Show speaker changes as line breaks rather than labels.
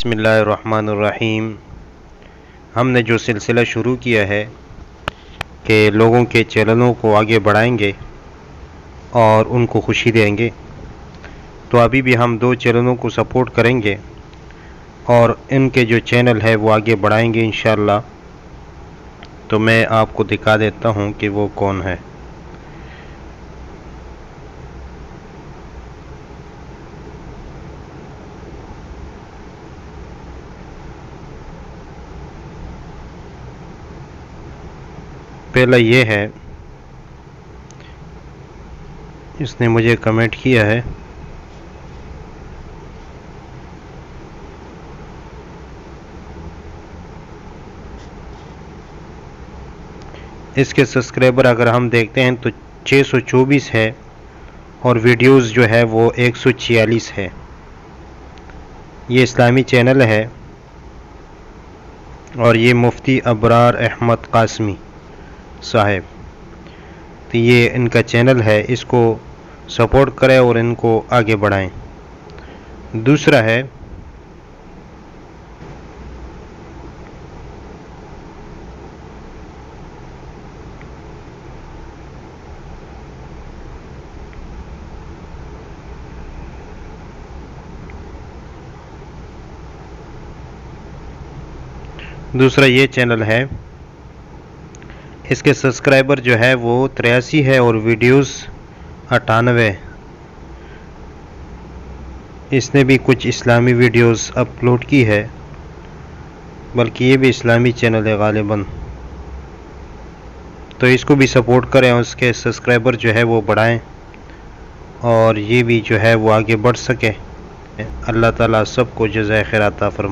बिस्मिल्लाहिर्रहमानिर्रहीम। हमने जो सिलसिला शुरू किया है कि लोगों के चैनलों को आगे बढ़ाएंगे और उनको खुशी देंगे, तो अभी भी हम 2 चैनलों को सपोर्ट करेंगे और इनके जो चैनल है वो आगे बढ़ाएंगे इंशाअल्लाह। तो मैं आपको दिखा देता हूँ कि वो कौन है। पहला ये है, इसने मुझे कमेंट किया है। इसके सब्सक्राइबर अगर हम देखते हैं तो 624 है और वीडियोस जो है वो 146 है। ये इस्लामी चैनल है और ये मुफ्ती अबरार अहमद कासमी साहब, तो ये इनका चैनल है, इसको सपोर्ट करें और इनको आगे बढ़ाएं। दूसरा है ये चैनल है, इसके सब्सक्राइबर जो है वो 83 है और वीडियोस 98। इसने भी कुछ इस्लामी वीडियोस अपलोड की है, बल्कि ये भी इस्लामी चैनल है गालिबन। तो इसको भी सपोर्ट करें, उसके सब्सक्राइबर जो है वो बढ़ाएं और ये भी जो है वो आगे बढ़ सके। अल्लाह ताला सबको जज़ाए खैर अता फरमाए।